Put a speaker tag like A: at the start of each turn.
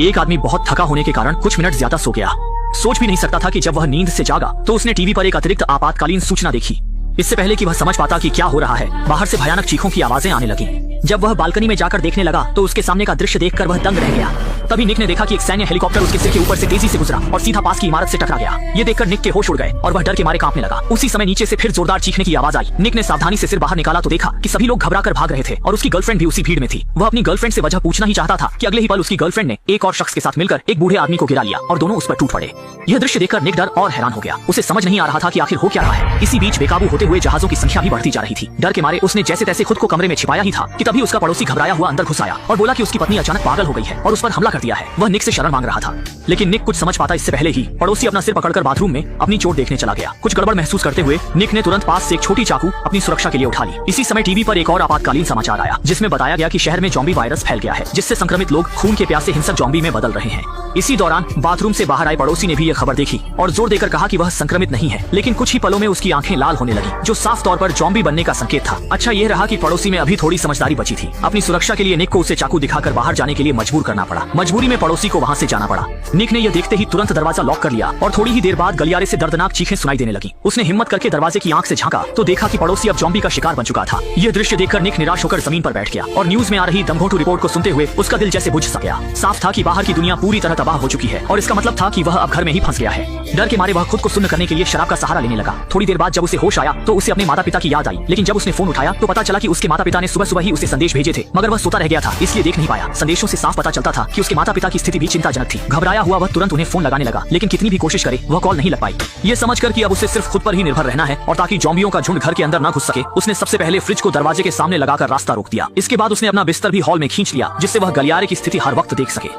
A: एक आदमी बहुत थका होने के कारण कुछ मिनट ज्यादा सो गया। सोच भी नहीं सकता था कि जब वह नींद से जागा तो उसने टीवी पर एक अतिरिक्त आपातकालीन सूचना देखी। इससे पहले कि वह समझ पाता कि क्या हो रहा है, बाहर से भयानक चीखों की आवाजें आने लगी। जब वह बालकनी में जाकर देखने लगा तो उसके सामने का दृश्य देखकर वह दंग रह गया। तभी निक ने देखा कि एक सैन्य हेलीकॉप्टर उसके सिर के ऊपर से तेजी से गुजरा और सीधा पास की इमारत से टकरा गया। ये देखकर निक के होश उड़ गए और वह डर के मारे कांपने लगा। उसी समय नीचे से फिर जोरदार चीखने की आवाज आई। निक ने सावधानी से सिर बाहर निकाला तो देखा कि सभी लोग घबराकर भाग रहे थे और उसकी गर्लफ्रेंड भी उसी भीड़ में थी। वह अपनी गर्लफ्रेंड से वजह पूछना ही चाहता था कि अगले ही पल उसकी गर्लफ्रेंड ने एक और शख्स के साथ मिलकर एक बूढ़े आदमी को गिरा लिया और दोनों उस पर टूट पड़े। यह दृश्य देखकर निक डर और हैरान हो गया। उसे समझ नहीं आ रहा था कि आखिर हो क्या रहा है। इसी बीच बेकाबू होते हुए जहाजों की संख्या भी बढ़ती जा रही थी। डर के मारे उसने जैसे तैसे खुद को कमरे में छिपाया ही था कि तभी उसका पड़ोसी घबराया हुआ अंदर घुस आया और बोला कि उसकी पत्नी अचानक पागल हो गई है और उस पर हमला कर दिया है। वह निक से शरण मांग रहा था, लेकिन निक कुछ समझ पाता इससे पहले ही पड़ोसी अपना सिर पकड़कर बाथरूम में अपनी चोट देखने चला गया। कुछ गड़बड़ महसूस करते हुए निक ने तुरंत पास से एक छोटी चाकू अपनी सुरक्षा के लिए उठा ली। इसी समय टीवी पर एक और आपातकालीन समाचार आया जिसमें बताया गया कि शहर में ज़ॉम्बी वायरस फैल गया है, जिससे संक्रमित लोग खून के प्यासे हिंसक ज़ॉम्बी में बदल रहे हैं। इसी दौरान बाथरूम से बाहर आए पड़ोसी ने भी यह खबर देखी और जोर देकर कहा कि वह संक्रमित नहीं है, लेकिन कुछ ही पलों में उसकी आंखें लाल होने लगी, जो साफ तौर पर ज़ॉम्बी बनने का संकेत था। अच्छा यह रहा कि पड़ोसी में अभी थोड़ी समझदारी बची थी। अपनी सुरक्षा के लिए निक को उसे चाकू दिखाकर बाहर जाने के लिए मजबूर करना पड़ा। मजबूरी में पड़ोसी को वहाँ से जाना पड़ा। निक ने यह देखते ही तुरंत दरवाजा लॉक कर लिया और थोड़ी ही देर बाद गलियारे से दर्दनाक चीखें सुनाई देने लगी। उसने हिम्मत करके दरवाजे की आंख से झांका तो देखा कि पड़ोसी अब ज़ॉम्बी का शिकार बन चुका था। यह दृश्य देखकर निक निराश होकर जमीन पर बैठ गया और न्यूज में आ रही दमघोंटू रिपोर्ट को सुनते हुए उसका दिल जैसे बुझ सा गया। साफ था कि बाहर की दुनिया पूरी तरह तबाह हो चुकी है और इसका मतलब था कि वह अब घर में ही फंस गया है। डर के मारे वह खुद को सुन्न करने के लिए शराब का सहारा लेने लगा। थोड़ी देर बाद जब उसे होश आया तो उसे अपने माता पिता की याद आई, लेकिन जब उसने फोन उठाया तो पता चला कि उसके माता पिता ने सुबह सुबह ही उसे संदेश भेजे थे, मगर वह सोता रह गया था इसलिए देख नहीं पाया। संदेशों से साफ पता चलता था कि उसके माता पिता की स्थिति भी चिंताजनक थी। घबराया हुआ वह तुरंत उन्हें फोन लगाने लगा, लेकिन कितनी भी कोशिश करे वह कॉल नहीं लग पाई। ये समझकर कि अब उसे सिर्फ खुद पर ही निर्भर रहना है और ताकि ज़ॉम्बियों का झुंड घर के अंदर न घुस सके, उसने सबसे पहले फ्रिज को दरवाजे के सामने लगाकर रास्ता रोक दिया। इसके बाद उसने अपना बिस्तर भी हॉल में खींच लिया, जिससे वह गलियारे की स्थिति हर वक्त देख सके।